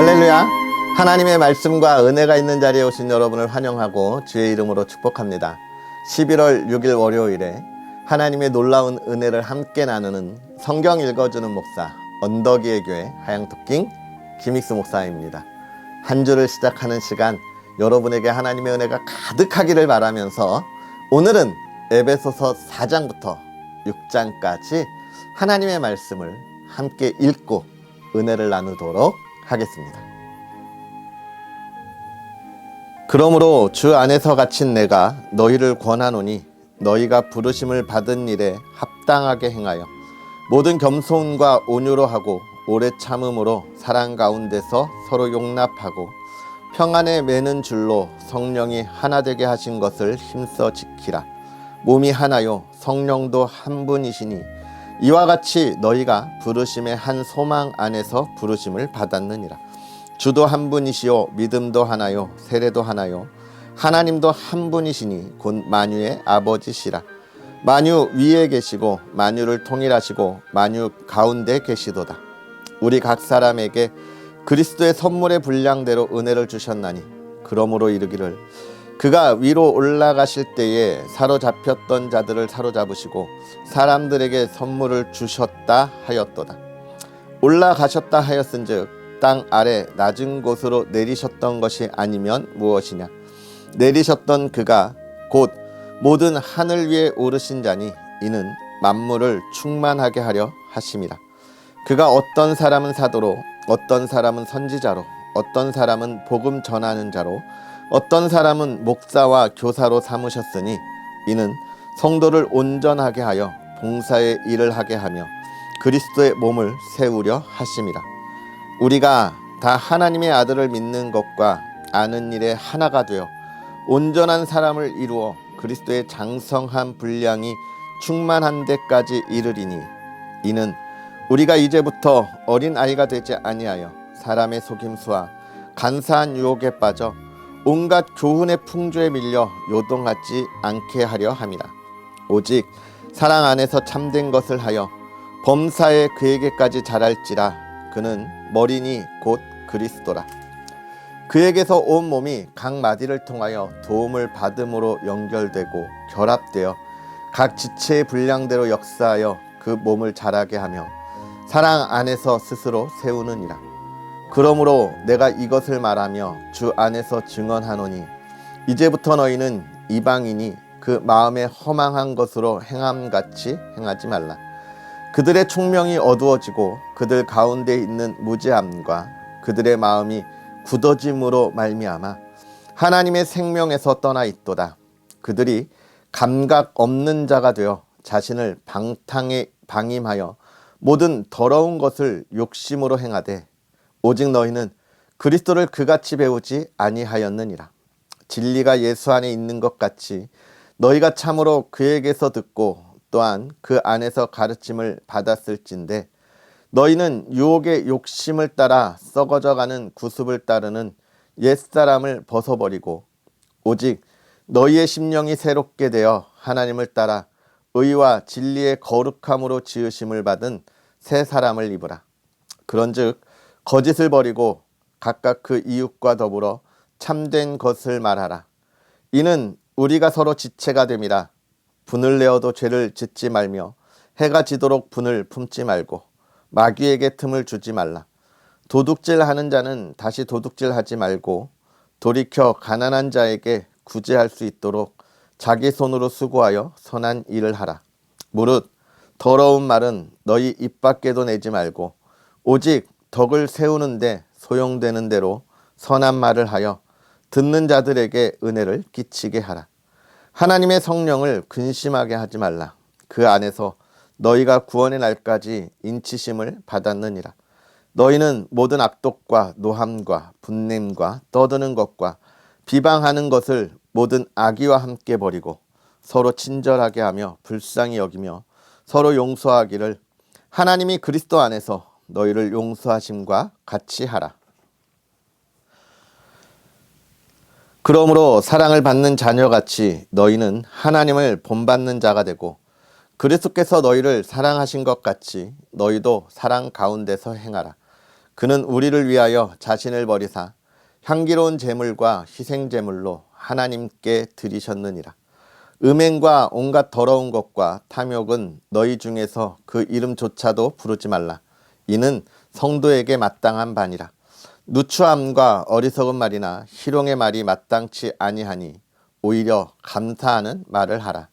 할렐루야. 하나님의 말씀과 은혜가 있는 자리에 오신 여러분을 환영하고 주의 이름으로 축복합니다. 11월 6일 월요일에 하나님의 놀라운 은혜를 함께 나누는 성경 읽어주는 목사 언덕이의 교회 하양토킹 김익수 목사입니다. 한 주를 시작하는 시간 여러분에게 하나님의 은혜가 가득하기를 바라면서 오늘은 에베소서 4장부터 6장까지 하나님의 말씀을 함께 읽고 은혜를 나누도록 하겠습니다. 그러므로 주 안에서 갇힌 내가 너희를 권하노니 너희가 부르심을 받은 일에 합당하게 행하여 모든 겸손과 온유로 하고 오래 참음으로 사랑 가운데서 서로 용납하고 평안에 매는 줄로 성령이 하나 되게 하신 것을 힘써 지키라. 몸이 하나요 성령도 한 분이시니 이와 같이 너희가 부르심의 한 소망 안에서 부르심을 받았느니라. 주도 한 분이시요 믿음도 하나요 세례도 하나요 하나님도 한 분이시니 곧 만유의 아버지시라. 만유 위에 계시고 만유를 통일하시고 만유 가운데 계시도다. 우리 각 사람에게 그리스도의 선물의 분량대로 은혜를 주셨나니 그러므로 이르기를 그가 위로 올라가실 때에 사로잡혔던 자들을 사로잡으시고 사람들에게 선물을 주셨다 하였도다. 올라가셨다 하였은즉 땅 아래 낮은 곳으로 내리셨던 것이 아니면 무엇이냐. 내리셨던 그가 곧 모든 하늘 위에 오르신 자니 이는 만물을 충만하게 하려 하심이라. 그가 어떤 사람은 사도로 어떤 사람은 선지자로 어떤 사람은 복음 전하는 자로 어떤 사람은 목사와 교사로 삼으셨으니 이는 성도를 온전하게 하여 봉사의 일을 하게 하며 그리스도의 몸을 세우려 하심이라. 우리가 다 하나님의 아들을 믿는 것과 아는 일에 하나가 되어 온전한 사람을 이루어 그리스도의 장성한 분량이 충만한 데까지 이르리니 이는 우리가 이제부터 어린 아이가 되지 아니하여 사람의 속임수와 간사한 유혹에 빠져 온갖 교훈의 풍조에 밀려 요동하지 않게 하려 함이라. 오직 사랑 안에서 참된 것을 하여 범사에 그에게까지 자랄지라. 그는 머리니 곧 그리스도라. 그에게서 온 몸이 각 마디를 통하여 도움을 받음으로 연결되고 결합되어 각 지체의 분량대로 역사하여 그 몸을 자라게 하며 사랑 안에서 스스로 세우느니라. 그러므로 내가 이것을 말하며 주 안에서 증언하노니 이제부터 너희는 이방인이 그 마음에 허망한 것으로 행함같이 행하지 말라. 그들의 총명이 어두워지고 그들 가운데 있는 무지함과 그들의 마음이 굳어짐으로 말미암아 하나님의 생명에서 떠나 있도다. 그들이 감각 없는 자가 되어 자신을 방탕에 방임하여 모든 더러운 것을 욕심으로 행하되 오직 너희는 그리스도를 그같이 배우지 아니하였느니라. 진리가 예수 안에 있는 것 같이 너희가 참으로 그에게서 듣고 또한 그 안에서 가르침을 받았을진데 너희는 유혹의 욕심을 따라 썩어져가는 구습을 따르는 옛사람을 벗어버리고 오직 너희의 심령이 새롭게 되어 하나님을 따라 의와 진리의 거룩함으로 지으심을 받은 새 사람을 입으라. 그런즉 거짓을 버리고 각각 그 이웃과 더불어 참된 것을 말하라. 이는 우리가 서로 지체가 됨이라. 분을 내어도 죄를 짓지 말며 해가 지도록 분을 품지 말고 마귀에게 틈을 주지 말라. 도둑질하는 자는 다시 도둑질하지 말고 돌이켜 가난한 자에게 구제할 수 있도록 자기 손으로 수고하여 선한 일을 하라. 무릇 더러운 말은 너희 입 밖에도 내지 말고 오직 덕을 세우는데 소용되는 대로 선한 말을 하여 듣는 자들에게 은혜를 끼치게 하라. 하나님의 성령을 근심하게 하지 말라. 그 안에서 너희가 구원의 날까지 인치심을 받았느니라. 너희는 모든 악독과 노함과 분냄과 떠드는 것과 비방하는 것을 모든 악의와 함께 버리고 서로 친절하게 하며 불쌍히 여기며 서로 용서하기를 하나님이 그리스도 안에서 너희를 용서하심과 같이 하라. 그러므로 사랑을 받는 자녀같이 너희는 하나님을 본받는 자가 되고 그리스도께서 너희를 사랑하신 것 같이 너희도 사랑 가운데서 행하라. 그는 우리를 위하여 자신을 버리사 향기로운 제물과 희생 제물로 하나님께 드리셨느니라. 음행과 온갖 더러운 것과 탐욕은 너희 중에서 그 이름조차도 부르지 말라. 이는 성도에게 마땅한 반이라. 누추함과 어리석은 말이나 희롱의 말이 마땅치 아니하니 오히려 감사하는 말을 하라.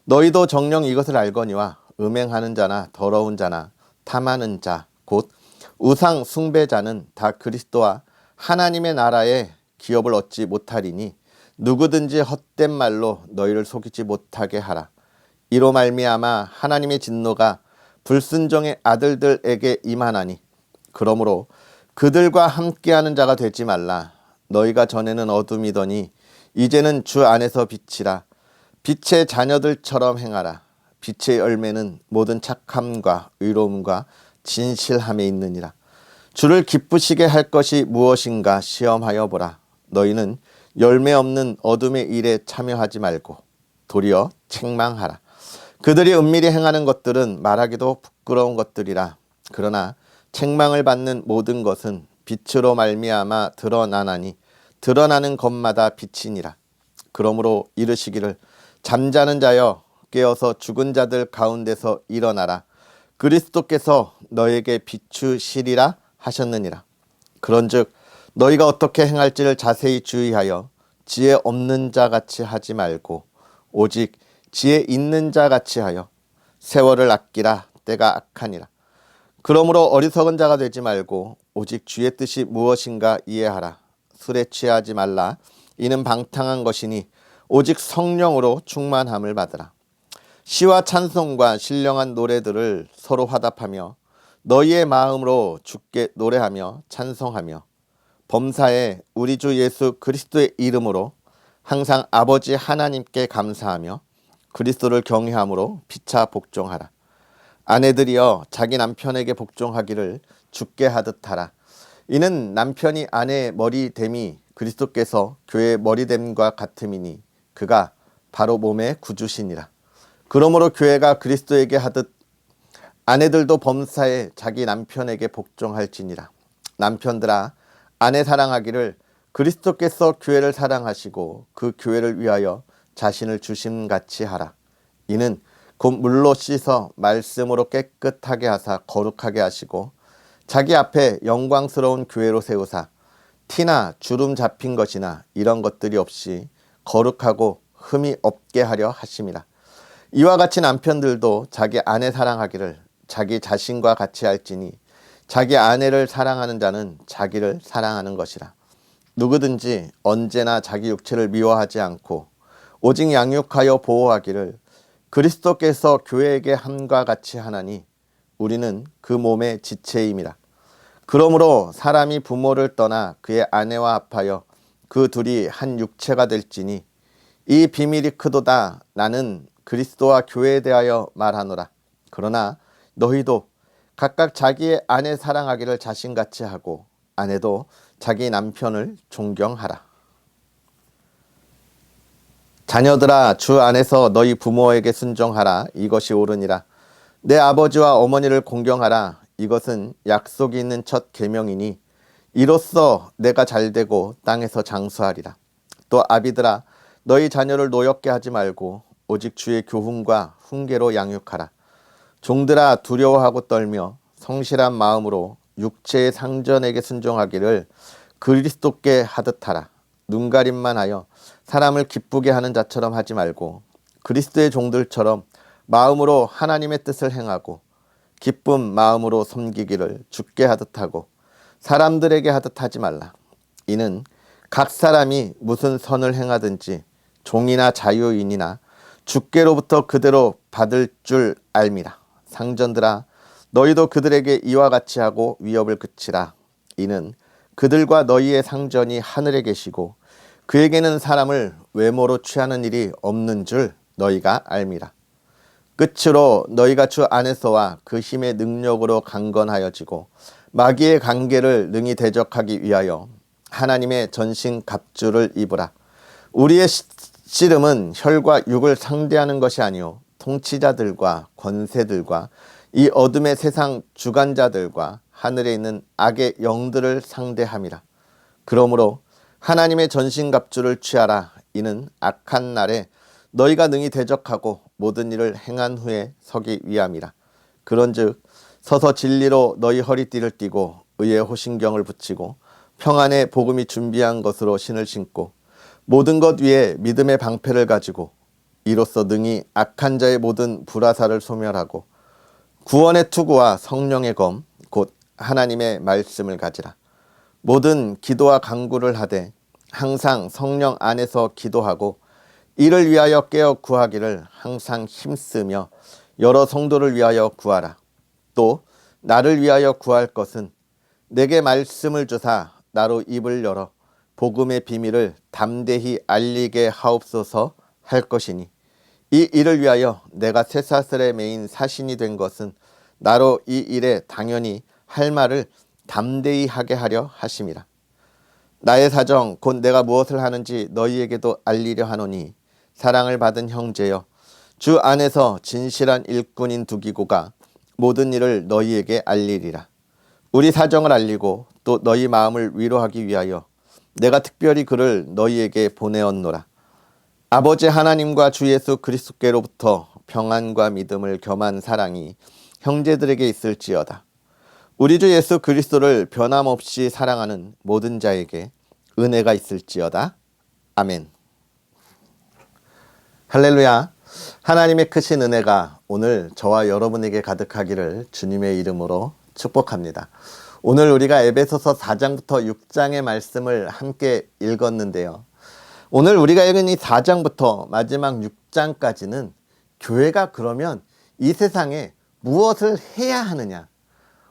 너희도 정녕 이것을 알거니와 음행하는 자나 더러운 자나 탐하는 자 곧 우상 숭배자는 다 그리스도와 하나님의 나라에 기업을 얻지 못하리니 누구든지 헛된 말로 너희를 속이지 못하게 하라. 이로 말미암아 하나님의 진노가 불순종의 아들들에게 임하나니 그러므로 그들과 함께하는 자가 되지 말라. 너희가 전에는 어둠이더니 이제는 주 안에서 빛이라. 빛의 자녀들처럼 행하라. 빛의 열매는 모든 착함과 의로움과 진실함에 있느니라. 주를 기쁘시게 할 것이 무엇인가 시험하여 보라. 너희는 열매 없는 어둠의 일에 참여하지 말고 도리어 책망하라. 그들이 은밀히 행하는 것들은 말하기도 부끄러운 것들이라. 그러나 책망을 받는 모든 것은 빛으로 말미암아 드러나나니 드러나는 것마다 빛이니라. 그러므로 이르시기를 잠자는 자여 깨어서 죽은 자들 가운데서 일어나라. 그리스도께서 너에게 비추시리라 하셨느니라. 그런즉 너희가 어떻게 행할지를 자세히 주의하여 지혜 없는 자 같이 하지 말고 오직 지혜 있는 자 같이 하여 세월을 아끼라. 때가 악하니라. 그러므로 어리석은 자가 되지 말고 오직 주의 뜻이 무엇인가 이해하라. 술에 취하지 말라. 이는 방탕한 것이니 오직 성령으로 충만함을 받으라. 시와 찬송과 신령한 노래들을 서로 화답하며 너희의 마음으로 주께 노래하며 찬송하며 범사에 우리 주 예수 그리스도의 이름으로 항상 아버지 하나님께 감사하며 그리스도를 경외함으로 피차 복종하라. 아내들이여 자기 남편에게 복종하기를 주께 하듯 하라. 이는 남편이 아내의 머리됨이 그리스도께서 교회의 머리됨과 같음이니 그가 바로 몸의 구주시니라. 그러므로 교회가 그리스도에게 하듯 아내들도 범사에 자기 남편에게 복종할지니라. 남편들아 아내 사랑하기를 그리스도께서 교회를 사랑하시고 그 교회를 위하여 자신을 주심같이 하라. 이는 곧 물로 씻어 말씀으로 깨끗하게 하사 거룩하게 하시고 자기 앞에 영광스러운 교회로 세우사 티나 주름 잡힌 것이나 이런 것들이 없이 거룩하고 흠이 없게 하려 하심이라. 이와 같이 남편들도 자기 아내 사랑하기를 자기 자신과 같이 할지니 자기 아내를 사랑하는 자는 자기를 사랑하는 것이라. 누구든지 언제나 자기 육체를 미워하지 않고 오직 양육하여 보호하기를 그리스도께서 교회에게 함과 같이 하나니 우리는 그 몸의 지체임이라. 그러므로 사람이 부모를 떠나 그의 아내와 합하여 그 둘이 한 육체가 될지니 이 비밀이 크도다. 나는 그리스도와 교회에 대하여 말하노라. 그러나 너희도 각각 자기의 아내 사랑하기를 자신같이 하고 아내도 자기 남편을 존경하라. 자녀들아 주 안에서 너희 부모에게 순종하라. 이것이 옳으니라. 내 아버지와 어머니를 공경하라. 이것은 약속이 있는 첫 계명이니 이로써 내가 잘되고 땅에서 장수하리라. 또 아비들아 너희 자녀를 노엽게 하지 말고 오직 주의 교훈과 훈계로 양육하라. 종들아 두려워하고 떨며 성실한 마음으로 육체의 상전에게 순종하기를 그리스도께 하듯 하라. 눈가림만 하여 사람을 기쁘게 하는 자처럼 하지 말고 그리스도의 종들처럼 마음으로 하나님의 뜻을 행하고 기쁨 마음으로 섬기기를 주께 하듯 하고 사람들에게 하듯 하지 말라. 이는 각 사람이 무슨 선을 행하든지 종이나 자유인이나 주께로부터 그대로 받을 줄 알미라. 상전들아 너희도 그들에게 이와 같이 하고 위협을 그치라. 이는 그들과 너희의 상전이 하늘에 계시고 그에게는 사람을 외모로 취하는 일이 없는 줄 너희가 알미라. 끝으로 너희가 주 안에서와 그 힘의 능력으로 강건하여지고 마귀의 관계를 능히 대적하기 위하여 하나님의 전신 갑주를 입으라. 우리의 씨름은 혈과 육을 상대하는 것이 아니요 통치자들과 권세들과 이 어둠의 세상 주관자들과 하늘에 있는 악의 영들을 상대함이라. 그러므로 하나님의 전신갑주를 취하라. 이는 악한 날에 너희가 능히 대적하고 모든 일을 행한 후에 서기 위함이라. 그런즉 서서 진리로 너희 허리띠를 띠고 의의 호신경을 붙이고 평안의 복음이 준비한 것으로 신을 신고 모든 것 위에 믿음의 방패를 가지고 이로써 능히 악한 자의 모든 불화살을 소멸하고 구원의 투구와 성령의 검 곧 하나님의 말씀을 가지라. 모든 기도와 간구를 하되 항상 성령 안에서 기도하고 이를 위하여 깨어 구하기를 항상 힘쓰며 여러 성도를 위하여 구하라. 또 나를 위하여 구할 것은 내게 말씀을 주사 나로 입을 열어 복음의 비밀을 담대히 알리게 하옵소서 할 것이니 이 일을 위하여 내가 쇠사슬에 매인 사신이 된 것은 나로 이 일에 당연히 할 말을 담대히 하게 하려 하심이라. 나의 사정 곧 내가 무엇을 하는지 너희에게도 알리려 하노니 사랑을 받은 형제여 주 안에서 진실한 일꾼인 두기고가 모든 일을 너희에게 알리리라. 우리 사정을 알리고 또 너희 마음을 위로하기 위하여 내가 특별히 그를 너희에게 보내었노라. 아버지 하나님과 주 예수 그리스도께로부터 평안과 믿음을 겸한 사랑이 형제들에게 있을지어다. 우리 주 예수 그리스도를 변함없이 사랑하는 모든 자에게 은혜가 있을지어다. 아멘. 할렐루야. 하나님의 크신 은혜가 오늘 저와 여러분에게 가득하기를 주님의 이름으로 축복합니다. 오늘 우리가 에베소서 4장부터 6장의 말씀을 함께 읽었는데요. 오늘 우리가 읽은 이 4장부터 마지막 6장까지는 교회가 그러면 이 세상에 무엇을 해야 하느냐,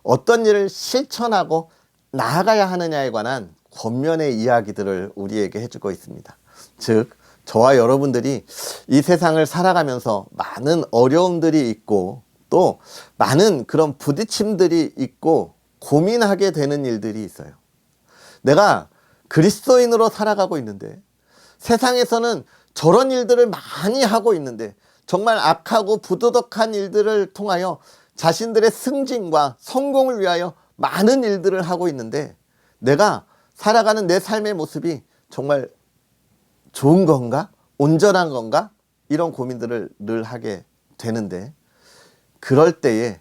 어떤 일을 실천하고 나아가야 하느냐에 관한 권면의 이야기들을 우리에게 해주고 있습니다. 즉 저와 여러분들이 이 세상을 살아가면서 많은 어려움들이 있고 또 많은 그런 부딪힘들이 있고 고민하게 되는 일들이 있어요. 내가 그리스도인으로 살아가고 있는데 세상에서는 저런 일들을 많이 하고 있는데 정말 악하고 부도덕한 일들을 통하여 자신들의 승진과 성공을 위하여 많은 일들을 하고 있는데 내가 살아가는 내 삶의 모습이 정말 좋은 건가? 온전한 건가? 이런 고민들을 늘 하게 되는데 그럴 때에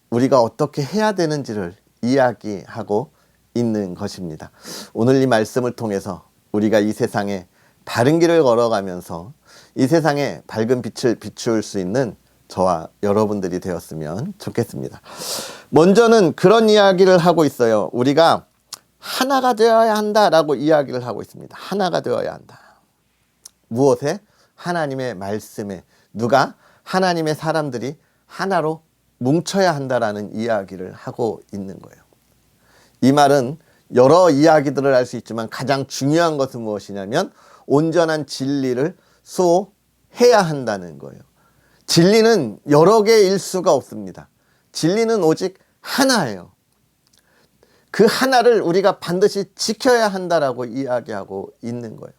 우리가 어떻게 해야 되는지를 이야기하고 있는 것입니다. 오늘 이 말씀을 통해서 우리가 이 세상에 바른 길을 걸어가면서 이 세상에 밝은 빛을 비출 수 있는 저와 여러분들이 되었으면 좋겠습니다. 먼저는 그런 이야기를 하고 있어요. 우리가 하나가 되어야 한다라고 이야기를 하고 있습니다. 하나가 되어야 한다. 무엇에? 하나님의 말씀에. 누가? 하나님의 사람들이 하나로 뭉쳐야 한다라는 이야기를 하고 있는 거예요. 이 말은 여러 이야기들을 할 수 있지만 가장 중요한 것은 무엇이냐면 온전한 진리를 수호해야 한다는 거예요. 진리는 여러 개일 수가 없습니다. 진리는 오직 하나예요. 그 하나를 우리가 반드시 지켜야 한다라고 이야기하고 있는 거예요.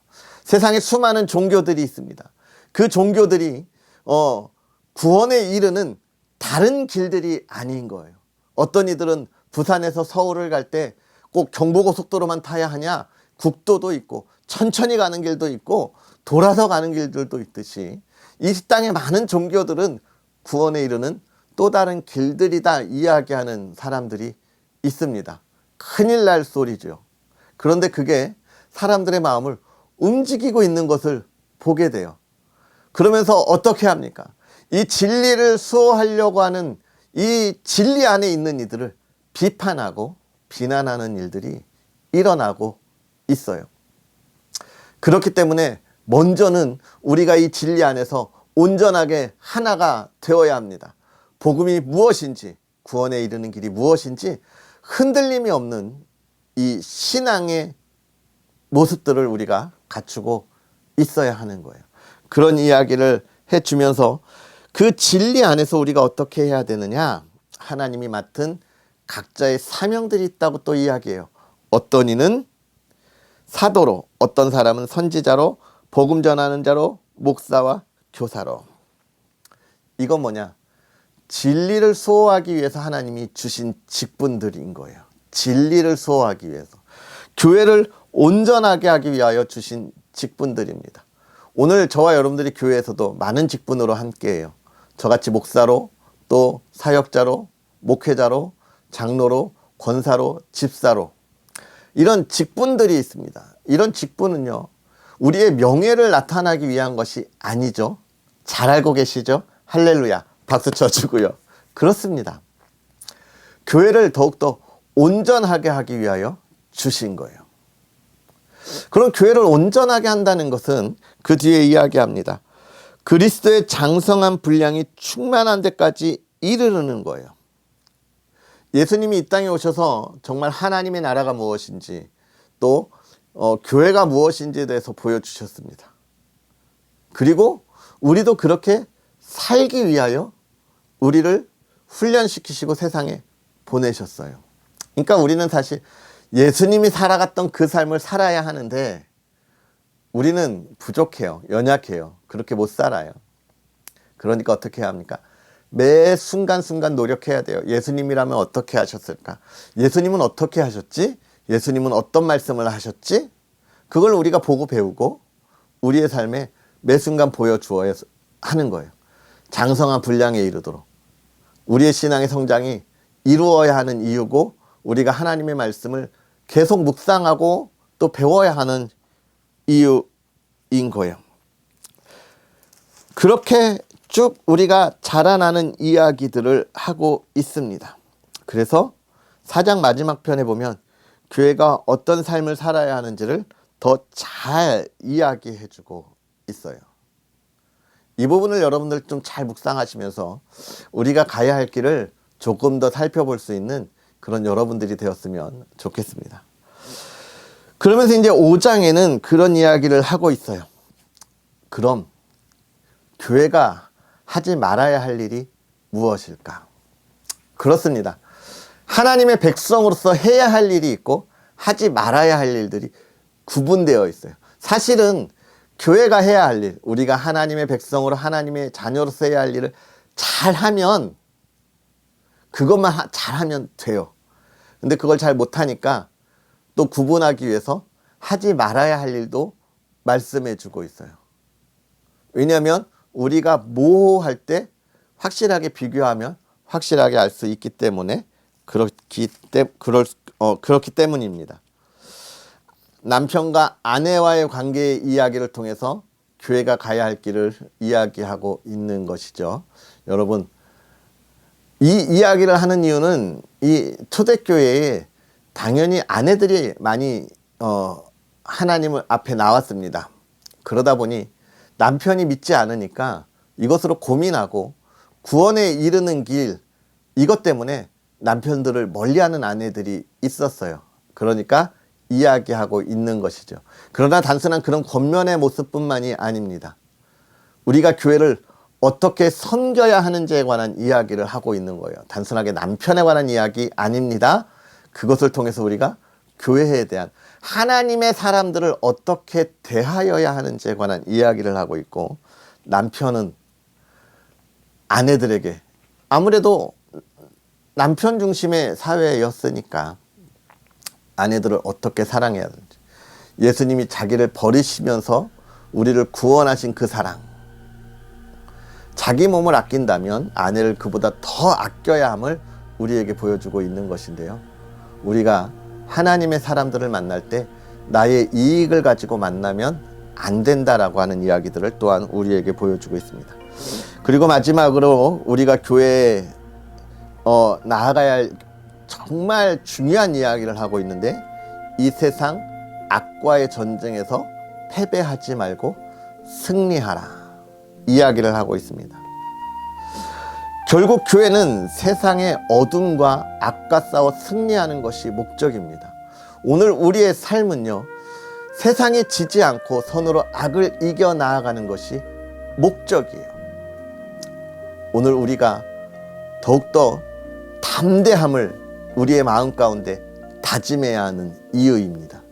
세상에 수많은 종교들이 있습니다. 그 종교들이 구원에 이르는 다른 길들이 아닌 거예요. 어떤 이들은 부산에서 서울을 갈 때 꼭 경부고속도로만 타야 하냐? 국도도 있고 천천히 가는 길도 있고 돌아서 가는 길들도 있듯이 이 땅의 많은 종교들은 구원에 이르는 또 다른 길들이다 이야기하는 사람들이 있습니다. 큰일 날 소리죠. 그런데 그게 사람들의 마음을 움직이고 있는 것을 보게 돼요. 그러면서 어떻게 합니까? 이 진리를 수호하려고 하는 이 진리 안에 있는 이들을 비판하고 비난하는 일들이 일어나고 있어요. 그렇기 때문에 먼저는 우리가 이 진리 안에서 온전하게 하나가 되어야 합니다. 복음이 무엇인지, 구원에 이르는 길이 무엇인지 흔들림이 없는 이 신앙의 모습들을 우리가 갖추고 있어야 하는 거예요. 그런 이야기를 해주면서 그 진리 안에서 우리가 어떻게 해야 되느냐? 하나님이 맡은 각자의 사명들이 있다고 또 이야기해요. 어떤 이는 사도로, 어떤 사람은 선지자로, 복음 전하는 자로, 목사와 교사로. 이건 뭐냐? 진리를 수호하기 위해서 하나님이 주신 직분들인 거예요. 진리를 수호하기 위해서. 교회를 온전하게 하기 위하여 주신 직분들입니다. 오늘 저와 여러분들이 교회에서도 많은 직분으로 함께해요. 저같이 목사로, 또 사역자로, 목회자로, 장로로, 권사로, 집사로, 이런 직분들이 있습니다. 이런 직분은요, 우리의 명예를 나타나기 위한 것이 아니죠. 잘 알고 계시죠? 할렐루야, 박수 쳐주고요. 그렇습니다. 교회를 더욱더 온전하게 하기 위하여 주신 거예요. 그럼 교회를 온전하게 한다는 것은 그 뒤에 이야기합니다. 그리스도의 장성한 분량이 충만한 데까지 이르르는 거예요. 예수님이 이 땅에 오셔서 정말 하나님의 나라가 무엇인지, 또 교회가 무엇인지에 대해서 보여주셨습니다. 그리고 우리도 그렇게 살기 위하여 우리를 훈련시키시고 세상에 보내셨어요. 그러니까 우리는 사실 예수님이 살아갔던 그 삶을 살아야 하는데 우리는 부족해요. 연약해요. 그렇게 못 살아요. 그러니까 어떻게 해야 합니까? 매 순간순간 노력해야 돼요. 예수님이라면 어떻게 하셨을까? 예수님은 어떻게 하셨지? 예수님은 어떤 말씀을 하셨지? 그걸 우리가 보고 배우고 우리의 삶에 매 순간 보여주어야 하는 거예요. 장성한 분량에 이르도록. 우리의 신앙의 성장이 이루어야 하는 이유고, 우리가 하나님의 말씀을 계속 묵상하고 또 배워야 하는 이유인 거예요. 그렇게 쭉 우리가 자라나는 이야기들을 하고 있습니다. 그래서 4장 마지막 편에 보면 교회가 어떤 삶을 살아야 하는지를 더 잘 이야기해주고 있어요. 이 부분을 여러분들 좀 잘 묵상하시면서 우리가 가야 할 길을 조금 더 살펴볼 수 있는 그런 여러분들이 되었으면 좋겠습니다. 그러면서 이제 5장에는 그런 이야기를 하고 있어요. 그럼 교회가 하지 말아야 할 일이 무엇일까? 그렇습니다. 하나님의 백성으로서 해야 할 일이 있고 하지 말아야 할 일들이 구분되어 있어요. 사실은 교회가 해야 할 일, 우리가 하나님의 백성으로 하나님의 자녀로서 해야 할 일을 잘하면, 그것만 잘하면 돼요. 근데 그걸 잘 못하니까 또 구분하기 위해서 하지 말아야 할 일도 말씀해 주고 있어요. 왜냐하면 우리가 모호할 때 확실하게 비교하면 확실하게 알 수 있기 때문에 그렇기 때문입니다. 남편과 아내와의 관계의 이야기를 통해서 교회가 가야 할 길을 이야기하고 있는 것이죠. 여러분, 이 이야기를 하는 이유는 이 초대교회에 당연히 아내들이 많이 하나님 앞에 나왔습니다. 그러다 보니 남편이 믿지 않으니까 이것으로 고민하고 구원에 이르는 길, 이것 때문에 남편들을 멀리하는 아내들이 있었어요. 그러니까 이야기하고 있는 것이죠. 그러나 단순한 그런 겉면의 모습뿐만이 아닙니다. 우리가 교회를 어떻게 섬겨야 하는지에 관한 이야기를 하고 있는 거예요. 단순하게 남편에 관한 이야기 아닙니다. 그것을 통해서 우리가 교회에 대한, 하나님의 사람들을 어떻게 대하여야 하는지에 관한 이야기를 하고 있고, 남편은 아내들에게, 아무래도 남편 중심의 사회였으니까 아내들을 어떻게 사랑해야 하는지, 예수님이 자기를 버리시면서 우리를 구원하신 그 사랑, 자기 몸을 아낀다면 아내를 그보다 더 아껴야 함을 우리에게 보여주고 있는 것인데요. 우리가 하나님의 사람들을 만날 때 나의 이익을 가지고 만나면 안 된다라고 하는 이야기들을 또한 우리에게 보여주고 있습니다. 그리고 마지막으로 우리가 교회에 나아가야 할 정말 중요한 이야기를 하고 있는데, 이 세상 악과의 전쟁에서 패배하지 말고 승리하라 이야기를 하고 있습니다. 결국 교회는 세상의 어둠과 악과 싸워 승리하는 것이 목적입니다. 오늘 우리의 삶은요, 세상에 지지 않고 선으로 악을 이겨 나아가는 것이 목적이에요. 오늘 우리가 더욱더 담대함을 우리의 마음 가운데 다짐해야 하는 이유입니다.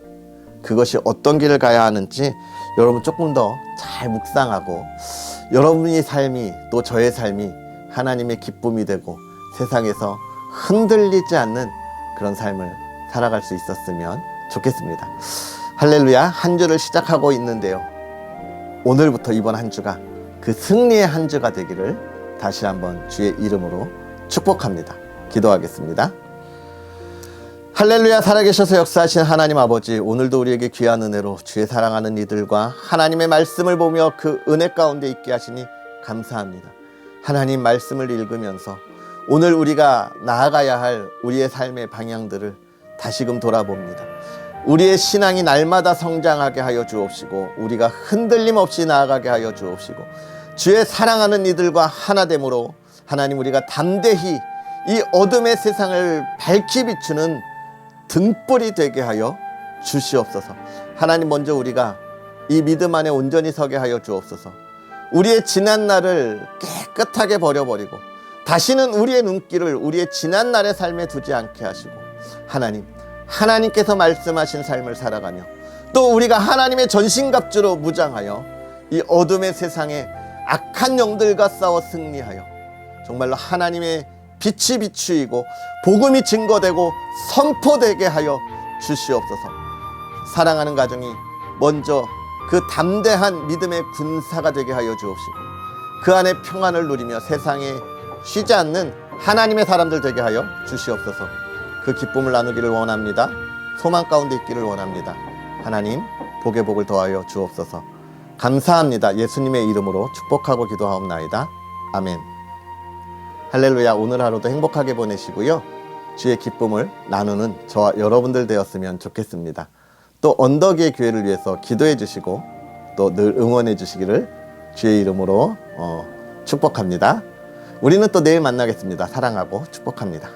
그것이 어떤 길을 가야 하는지 여러분 조금 더 잘 묵상하고, 여러분의 삶이 또 저의 삶이 하나님의 기쁨이 되고 세상에서 흔들리지 않는 그런 삶을 살아갈 수 있었으면 좋겠습니다. 할렐루야. 한 주를 시작하고 있는데요, 오늘부터 이번 한 주가 그 승리의 한 주가 되기를 다시 한번 주의 이름으로 축복합니다. 기도하겠습니다. 할렐루야. 살아계셔서 역사하신 하나님 아버지, 오늘도 우리에게 귀한 은혜로 주의 사랑하는 이들과 하나님의 말씀을 보며 그 은혜 가운데 있게 하시니 감사합니다. 하나님 말씀을 읽으면서 오늘 우리가 나아가야 할 우리의 삶의 방향들을 다시금 돌아봅니다. 우리의 신앙이 날마다 성장하게 하여 주옵시고 우리가 흔들림 없이 나아가게 하여 주옵시고 주의 사랑하는 이들과 하나됨으로 하나님 우리가 담대히 이 어둠의 세상을 밝히 비추는 등불이 되게 하여 주시옵소서. 하나님, 먼저 우리가 이 믿음 안에 온전히 서게 하여 주옵소서. 우리의 지난 날을 깨끗하게 버려버리고 다시는 우리의 눈길을 우리의 지난 날의 삶에 두지 않게 하시고 하나님께서 말씀하신 삶을 살아가며 또 우리가 하나님의 전신갑주로 무장하여 이 어둠의 세상에 악한 영들과 싸워 승리하여 정말로 하나님의 빛이 비추이고 복음이 증거되고 선포되게 하여 주시옵소서. 사랑하는 가정이 먼저 그 담대한 믿음의 군사가 되게 하여 주옵시고 그 안에 평안을 누리며 세상에 쉬지 않는 하나님의 사람들 되게 하여 주시옵소서. 그 기쁨을 나누기를 원합니다. 소망 가운데 있기를 원합니다. 하나님, 복의 복을 더하여 주옵소서. 감사합니다. 예수님의 이름으로 축복하고 기도하옵나이다. 아멘. 할렐루야. 오늘 하루도 행복하게 보내시고요, 주의 기쁨을 나누는 저와 여러분들 되었으면 좋겠습니다. 또 언덕의 교회를 위해서 기도해 주시고 또 늘 응원해 주시기를 주의 이름으로 축복합니다. 우리는 또 내일 만나겠습니다. 사랑하고 축복합니다.